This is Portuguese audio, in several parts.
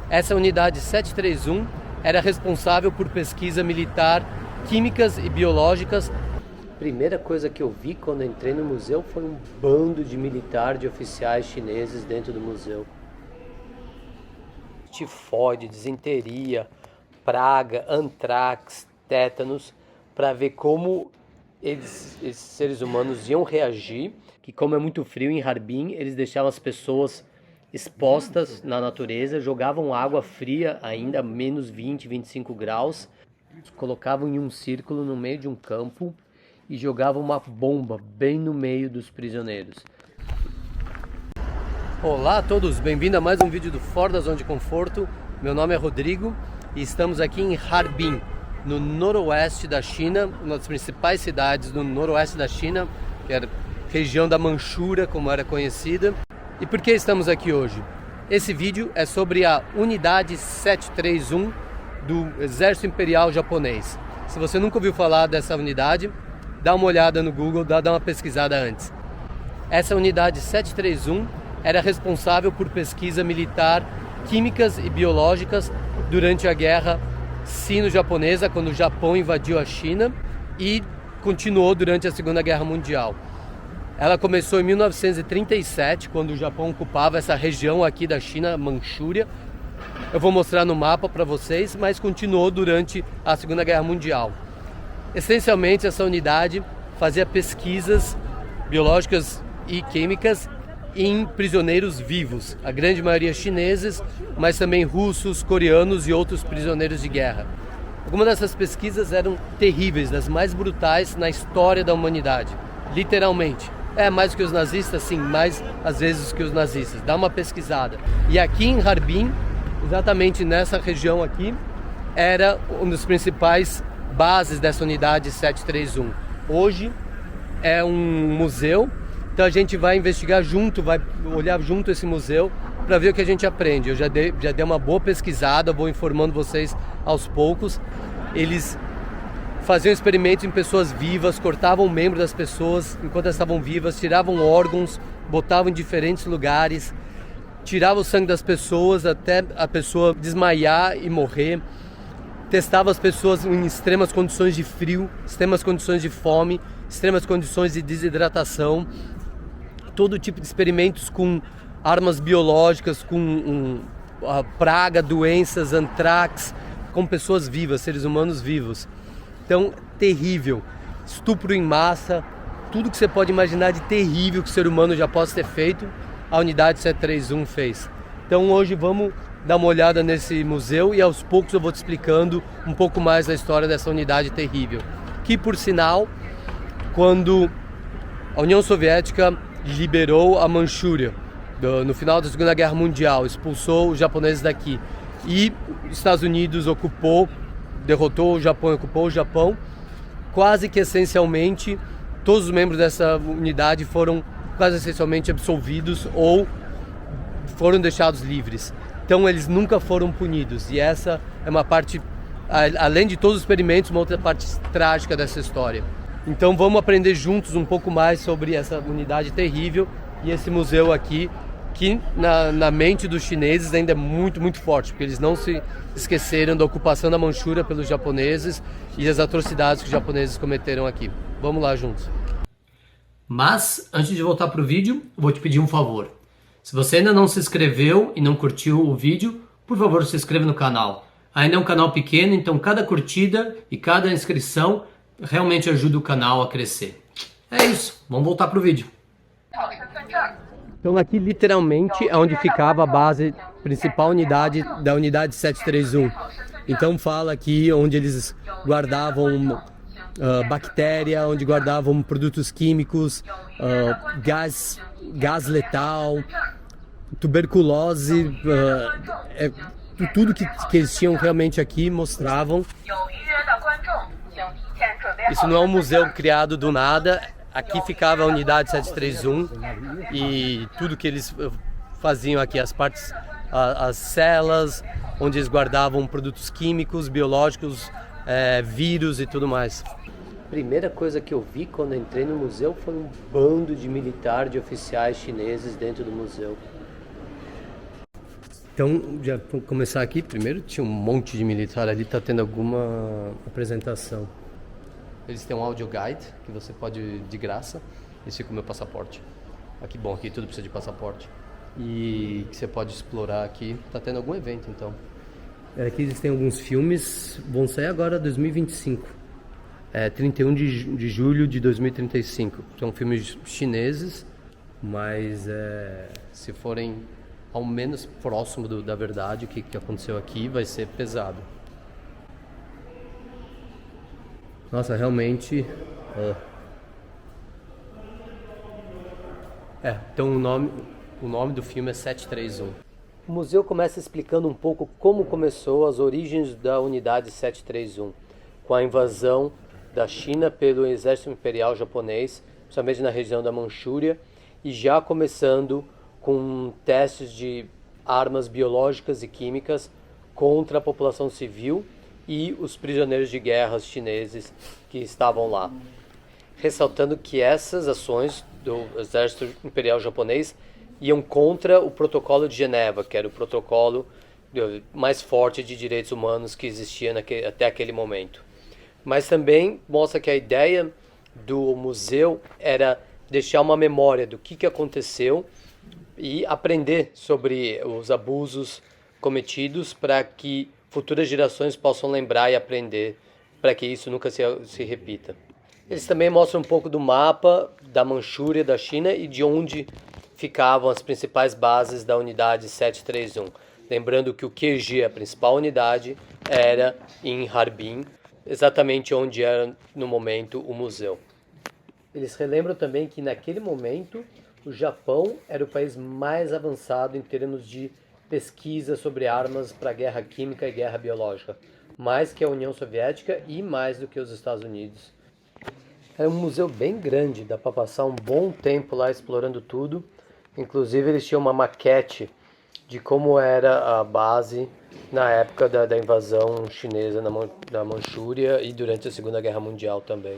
Essa unidade 731 era responsável por pesquisa militar, químicas e biológicas. A primeira coisa que eu vi quando entrei no museu foi um bando de militares, de oficiais chineses dentro do museu. Tifoide, disenteria, praga, antrax, tétanos, para ver como esses seres humanos iam reagir, que como é muito frio em Harbin, eles deixavam as pessoas expostas na natureza, jogavam água fria ainda, menos 20, 25 graus, colocavam em um círculo no meio de um campo e jogavam uma bomba bem no meio dos prisioneiros. Olá a todos, bem-vindo a mais um vídeo do Fora da Zona de Conforto. Meu nome é Rodrigo e estamos aqui em Harbin, no noroeste da China, uma das principais cidades do noroeste da China, que era a região da Manchúria, como era conhecida. E por que estamos aqui hoje? Esse vídeo é sobre a Unidade 731 do Exército Imperial Japonês. Se você nunca ouviu falar dessa unidade, dá uma olhada no Google, dá uma pesquisada antes. Essa Unidade 731 era responsável por pesquisa militar, químicas e biológicas durante a Guerra Sino-Japonesa, quando o Japão invadiu a China, e continuou durante a Segunda Guerra Mundial. Ela começou em 1937, quando o Japão ocupava essa região aqui da China, Manchúria. Eu vou mostrar no mapa para vocês, mas continuou durante a Segunda Guerra Mundial. Essencialmente, essa unidade fazia pesquisas biológicas e químicas em prisioneiros vivos, a grande maioria chineses, mas também russos, coreanos e outros prisioneiros de guerra. Algumas dessas pesquisas eram terríveis, das mais brutais na história da humanidade, literalmente. É mais que os nazistas, sim, mais às vezes que os nazistas. Dá uma pesquisada. E aqui em Harbin, exatamente nessa região aqui, era uma das principais bases dessa unidade 731. Hoje é um museu, então a gente vai investigar junto, vai olhar junto esse museu para ver o que a gente aprende. Eu já dei uma boa pesquisada, vou informando vocês aos poucos. Eles faziam experimentos em pessoas vivas, cortavam o membro das pessoas enquanto elas estavam vivas, tiravam órgãos, botavam em diferentes lugares, tiravam o sangue das pessoas até a pessoa desmaiar e morrer, testavam as pessoas em extremas condições de frio, extremas condições de fome, extremas condições de desidratação, todo tipo de experimentos com armas biológicas, com praga, doenças, antrax, com pessoas vivas, seres humanos vivos. Então, terrível, estupro em massa, tudo que você pode imaginar de terrível que o ser humano já possa ter feito, a unidade 731 fez. Então hoje vamos dar uma olhada nesse museu e aos poucos eu vou te explicando um pouco mais da história dessa unidade terrível. Que, por sinal, quando a União Soviética liberou a Manchúria, no final da Segunda Guerra Mundial, expulsou os japoneses daqui, e os Estados Unidos derrotou o Japão, ocupou o Japão, quase que essencialmente todos os membros dessa unidade foram quase essencialmente absolvidos ou foram deixados livres. Então eles nunca foram punidos, e essa é uma parte, além de todos os experimentos, uma outra parte trágica dessa história. Então vamos aprender juntos um pouco mais sobre essa unidade terrível e esse museu aqui, que na mente dos chineses ainda é muito, muito forte, porque eles não se esqueceram da ocupação da Manchúria pelos japoneses e as atrocidades que os japoneses cometeram aqui. Vamos lá juntos. Mas, antes de voltar para o vídeo, eu vou te pedir um favor. Se você ainda não se inscreveu e não curtiu o vídeo, por favor, se inscreva no canal. Ainda é um canal pequeno, então cada curtida e cada inscrição realmente ajuda o canal a crescer. É isso, vamos voltar para o vídeo. Então aqui literalmente é onde ficava a base, principal unidade da unidade 731. Então fala aqui onde eles guardavam bactéria, onde guardavam produtos químicos, gás letal, tuberculose, tudo que eles tinham realmente aqui mostravam. Isso não é um museu criado do nada. Aqui ficava a unidade 731 e tudo que eles faziam aqui, as celas onde eles guardavam produtos químicos, biológicos, vírus e tudo mais. A primeira coisa que eu vi quando entrei no museu foi um bando de militares, de oficiais chineses dentro do museu. Então, já vou começar aqui. Primeiro tinha um monte de militar ali, tá tendo alguma apresentação. Eles têm um audio guide que você pode de graça. Esse é o meu passaporte. Aqui, bom, aqui tudo precisa de passaporte. E que você pode explorar aqui. Tá tendo algum evento, então. Aqui eles têm alguns filmes, vão sair agora 2025. 31 de julho de 2035. São filmes chineses, mas se forem ao menos próximo da verdade, o que aconteceu aqui, vai ser pesado. Nossa, realmente... Então o nome do filme é 731. O museu começa explicando um pouco como começou as origens da unidade 731, com a invasão da China pelo exército imperial japonês, principalmente na região da Manchúria, e já começando com testes de armas biológicas e químicas contra a população civil e os prisioneiros de guerra chineses que estavam lá. Ressaltando que essas ações do exército imperial japonês iam contra o protocolo de Genebra, que era o protocolo mais forte de direitos humanos que existia até aquele momento. Mas também mostra que a ideia do museu era deixar uma memória do que aconteceu e aprender sobre os abusos cometidos para que futuras gerações possam lembrar e aprender para que isso nunca se repita. Eles também mostram um pouco do mapa da Manchúria, da China, e de onde ficavam as principais bases da unidade 731. Lembrando que o QG, a principal unidade, era em Harbin, exatamente onde era no momento o museu. Eles relembram também que naquele momento o Japão era o país mais avançado em termos de pesquisa sobre armas para guerra química e guerra biológica, mais que a União Soviética e mais do que os Estados Unidos. É um museu bem grande, dá para passar um bom tempo lá explorando tudo. Inclusive eles tinham uma maquete de como era a base na época da invasão chinesa na Manchúria e durante a Segunda Guerra Mundial também.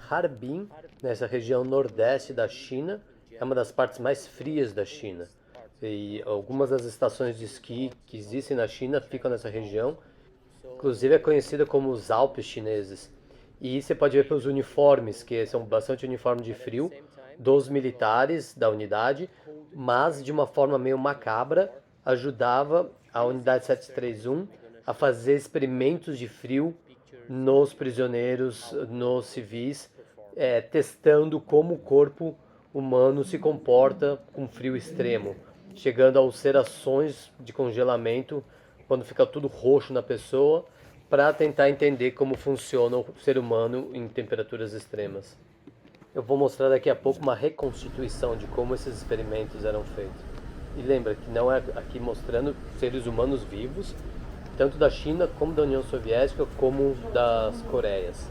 Harbin, nessa região nordeste da China, é uma das partes mais frias da China. E algumas das estações de esqui que existem na China ficam nessa região. Inclusive é conhecida como os Alpes chineses. E você pode ver pelos uniformes, que são bastante uniformes de frio, dos militares da unidade, mas de uma forma meio macabra, ajudava a unidade 731 a fazer experimentos de frio nos prisioneiros, nos civis, testando como o corpo humano se comporta com frio extremo, chegando a ulcerações de congelamento quando fica tudo roxo na pessoa, para tentar entender como funciona o ser humano em temperaturas extremas. Eu vou mostrar daqui a pouco uma reconstituição de como esses experimentos eram feitos. E lembra que não é aqui mostrando seres humanos vivos, tanto da China como da União Soviética, como das Coreias.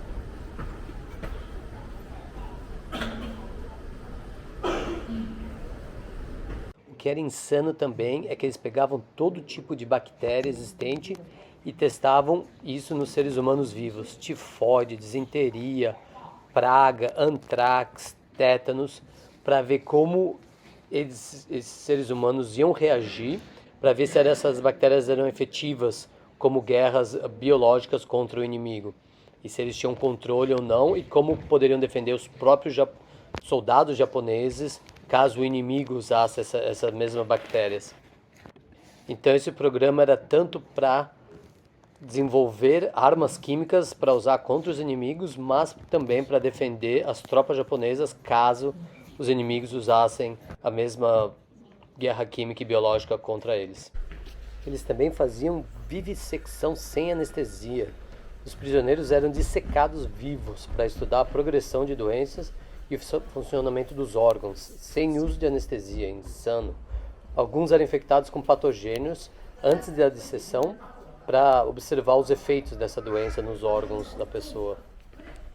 O que era insano também é que eles pegavam todo tipo de bactéria existente e testavam isso nos seres humanos vivos. Tifoide, disenteria, praga, antrax, tétanos, para ver como esses seres humanos iam reagir, para ver se essas bactérias eram efetivas como guerras biológicas contra o inimigo. E se eles tinham controle ou não, e como poderiam defender os próprios soldados japoneses caso o inimigo usasse essas mesmas bactérias. Então esse programa era tanto para desenvolver armas químicas para usar contra os inimigos, mas também para defender as tropas japonesas caso os inimigos usassem a mesma guerra química e biológica contra eles. Eles também faziam vivissecção sem anestesia. Os prisioneiros eram dissecados vivos para estudar a progressão de doenças e o funcionamento dos órgãos, sem uso de anestesia, insano. Alguns eram infectados com patogênios antes da disseção para observar os efeitos dessa doença nos órgãos da pessoa.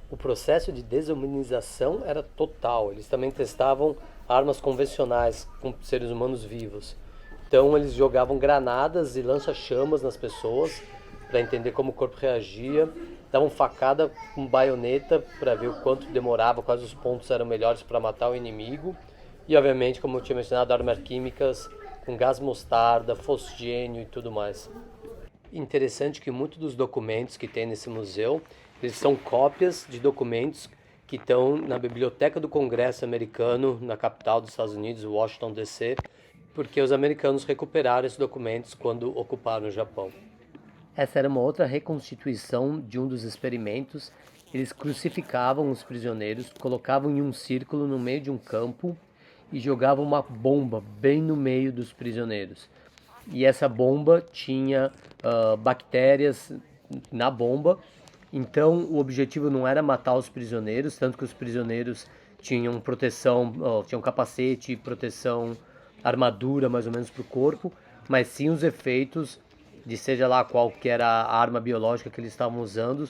O processo de desumanização era total. Eles também testavam armas convencionais com seres humanos vivos. Então eles jogavam granadas e lança-chamas nas pessoas para entender como o corpo reagia, davam facada com baioneta para ver o quanto demorava, quais os pontos eram melhores para matar o inimigo, e obviamente, como eu tinha mencionado, armas químicas com gás mostarda, fosgênio e tudo mais. Interessante que muitos dos documentos que tem nesse museu, eles são cópias de documentos que estão na Biblioteca do Congresso americano, na capital dos Estados Unidos, Washington, D.C., porque os americanos recuperaram esses documentos quando ocuparam o Japão. Essa era uma outra reconstituição de um dos experimentos. Eles crucificavam os prisioneiros, colocavam em um círculo no meio de um campo e jogavam uma bomba bem no meio dos prisioneiros. E essa bomba tinha bactérias na bomba, então o objetivo não era matar os prisioneiros, tanto que os prisioneiros tinham proteção, tinham capacete, proteção, armadura mais ou menos para o corpo, mas sim os efeitos de seja lá qual que era a arma biológica que eles estavam usando,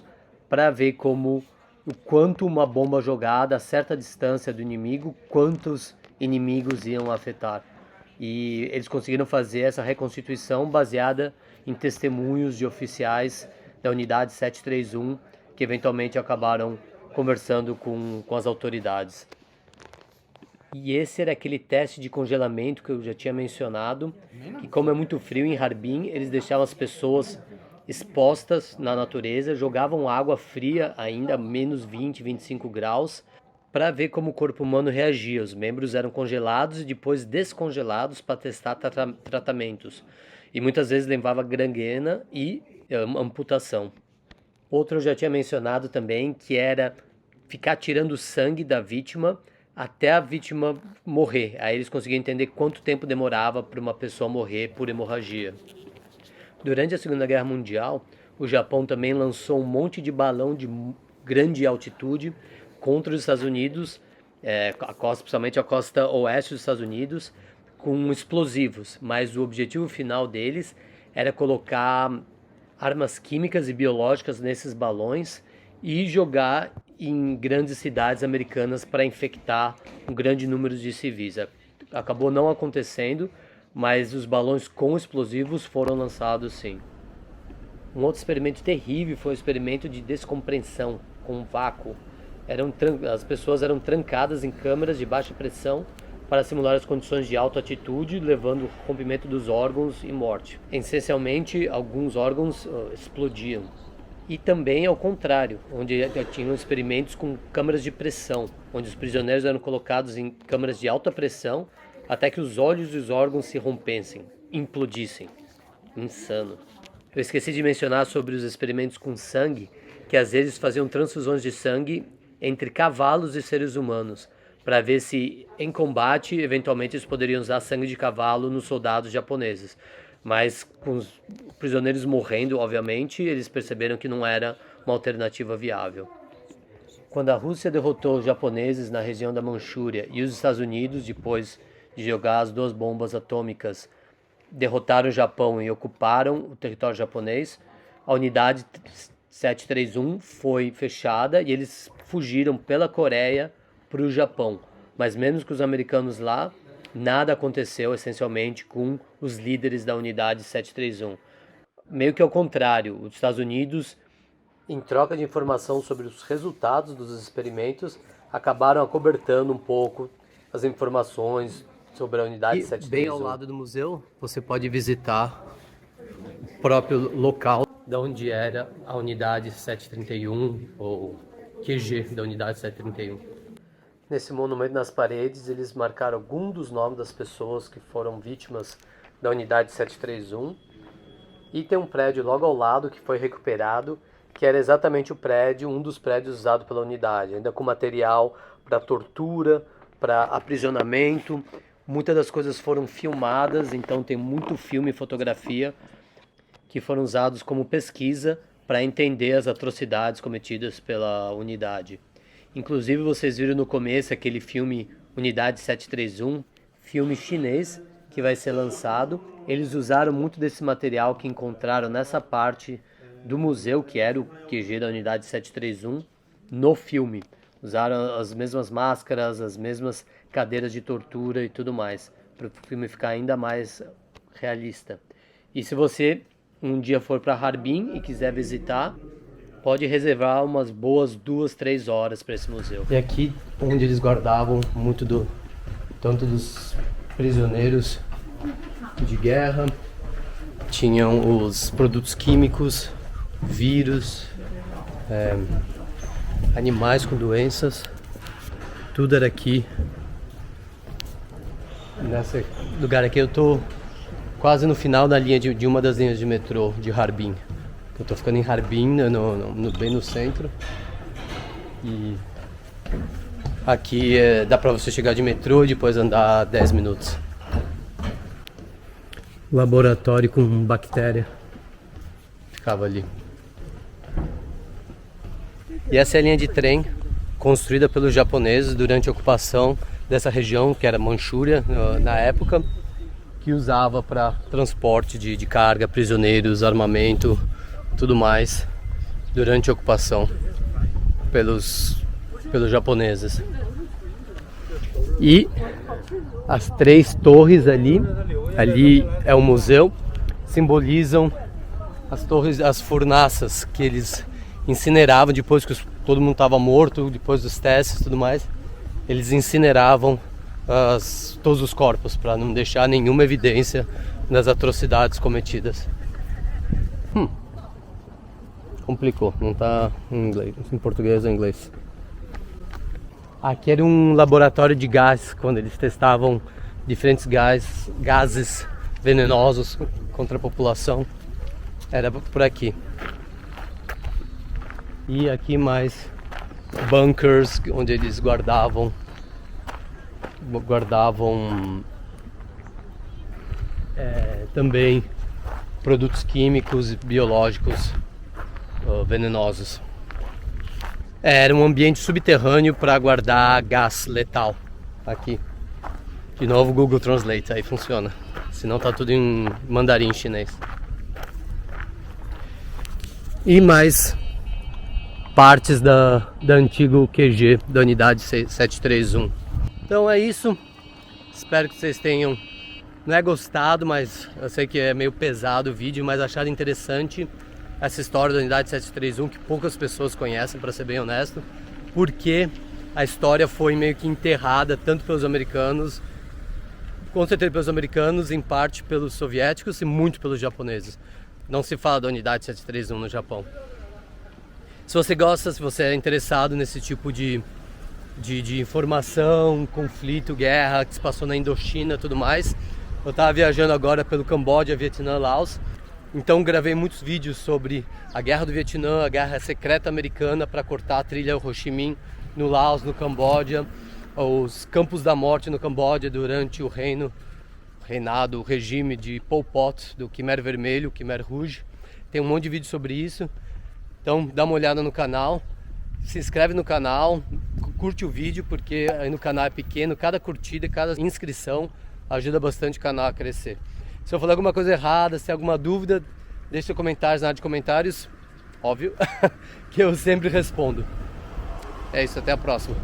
para ver como o quanto uma bomba jogada a certa distância do inimigo, quantos inimigos iam afetar. E eles conseguiram fazer essa reconstituição baseada em testemunhos de oficiais da unidade 731, que eventualmente acabaram conversando com as autoridades. E esse era aquele teste de congelamento que eu já tinha mencionado, que como é muito frio em Harbin, eles deixavam as pessoas expostas na natureza, jogavam água fria ainda, menos 20, 25 graus, para ver como o corpo humano reagia. Os membros eram congelados e depois descongelados para testar tratamentos. E muitas vezes levava gangrena e amputação. Outro eu já tinha mencionado também, que era ficar tirando sangue da vítima até a vítima morrer. Aí eles conseguiam entender quanto tempo demorava para uma pessoa morrer por hemorragia. Durante a Segunda Guerra Mundial, o Japão também lançou um monte de balão de grande altitude contra os Estados Unidos, principalmente a costa oeste dos Estados Unidos, com explosivos. Mas o objetivo final deles era colocar armas químicas e biológicas nesses balões e jogar em grandes cidades americanas para infectar um grande número de civis. Acabou não acontecendo, mas os balões com explosivos foram lançados sim. Um outro experimento terrível foi o experimento de descompressão com vácuo. As pessoas eram trancadas em câmeras de baixa pressão para simular as condições de alta altitude, levando ao rompimento dos órgãos e morte. Essencialmente, alguns órgãos explodiam. E também ao contrário, onde tinham experimentos com câmaras de pressão, onde os prisioneiros eram colocados em câmaras de alta pressão até que os olhos e os órgãos se rompessem, implodissem. Insano. Eu esqueci de mencionar sobre os experimentos com sangue, que às vezes faziam transfusões de sangue entre cavalos e seres humanos, para ver se em combate, eventualmente, eles poderiam usar sangue de cavalo nos soldados japoneses. Mas com os prisioneiros morrendo, obviamente, eles perceberam que não era uma alternativa viável. Quando a Rússia derrotou os japoneses na região da Manchúria e os Estados Unidos, depois de jogar as 2 bombas atômicas, derrotaram o Japão e ocuparam o território japonês, a unidade 731 foi fechada e eles fugiram pela Coreia para o Japão. Mas menos que os americanos lá, nada aconteceu essencialmente com os líderes da unidade 731. Meio que ao contrário, os Estados Unidos, em troca de informação sobre os resultados dos experimentos, acabaram acobertando um pouco as informações sobre a unidade 731. Bem ao lado do museu, você pode visitar o próprio local de onde era a unidade 731, ou QG da unidade 731. Nesse monumento nas paredes, eles marcaram alguns dos nomes das pessoas que foram vítimas da unidade 731. E tem um prédio logo ao lado que foi recuperado, que era exatamente um dos prédios usado pela unidade, ainda com material para tortura, para aprisionamento. Muitas das coisas foram filmadas, então tem muito filme e fotografia que foram usados como pesquisa para entender as atrocidades cometidas pela unidade. Inclusive, vocês viram no começo aquele filme Unidade 731, filme chinês que vai ser lançado. Eles usaram muito desse material que encontraram nessa parte do museu, que era o QG da Unidade 731, no filme. Usaram as mesmas máscaras, as mesmas cadeiras de tortura e tudo mais, para o filme ficar ainda mais realista. E se você um dia for para Harbin e quiser visitar, pode reservar umas boas 2-3 horas para esse museu. E aqui onde eles guardavam muito tanto dos prisioneiros de guerra, tinham os produtos químicos, vírus, animais com doenças, tudo era aqui. Nesse lugar aqui eu tô quase no final da linha de uma das linhas de metrô de Harbin. Eu tô ficando em Harbin, bem no centro. E aqui dá pra você chegar de metrô e depois andar 10 minutos. Laboratório com bactéria ficava ali. E essa é a linha de trem construída pelos japoneses durante a ocupação dessa região, que era Manchúria na época, que usava para transporte de carga, prisioneiros, armamento, tudo mais, durante a ocupação pelos japoneses. E as 3 torres ali é o museu, simbolizam as torres, as fornaças que eles incineravam depois que todo mundo estava morto, depois dos testes e tudo mais. Eles incineravam todos os corpos para não deixar nenhuma evidência das atrocidades cometidas. Complicou, não está em inglês, em português ou em inglês. Aqui era um laboratório de gás, quando eles testavam diferentes gases venenosos contra a população. Era por aqui. E aqui mais bunkers, onde eles guardavam também produtos químicos e biológicos venenosos. Era um ambiente subterrâneo para guardar gás letal. Aqui, de novo Google Translate, aí funciona. Senão tá tudo em mandarim chinês. E mais partes da antigo QG da unidade 731. Então é isso. Espero que vocês tenham, não é gostado, mas eu sei que é meio pesado o vídeo, mas achado interessante essa história da unidade 731, que poucas pessoas conhecem, para ser bem honesto, porque a história foi meio que enterrada tanto pelos americanos, com certeza pelos americanos, em parte pelos soviéticos e muito pelos japoneses. Não se fala da unidade 731 no Japão. Se você gosta, se você é interessado nesse tipo de informação, conflito, guerra que se passou na Indochina e tudo mais, eu estava viajando agora pelo Camboja, Vietnã, Laos, então gravei muitos vídeos sobre a guerra do Vietnã, a guerra secreta americana para cortar a trilha Ho Chi Minh no Laos, no Camboja, os campos da morte no Camboja durante o reinado, o regime de Pol Pot, do Khmer Vermelho, Khmer Rouge. Tem um monte de vídeo sobre isso. Então dá uma olhada no canal, se inscreve no canal, curte o vídeo, porque aí no canal é pequeno, cada curtida, cada inscrição ajuda bastante o canal a crescer. Se eu falar alguma coisa errada, se tem alguma dúvida, deixe seu comentário na área de comentários, óbvio, que eu sempre respondo. É isso, até a próxima.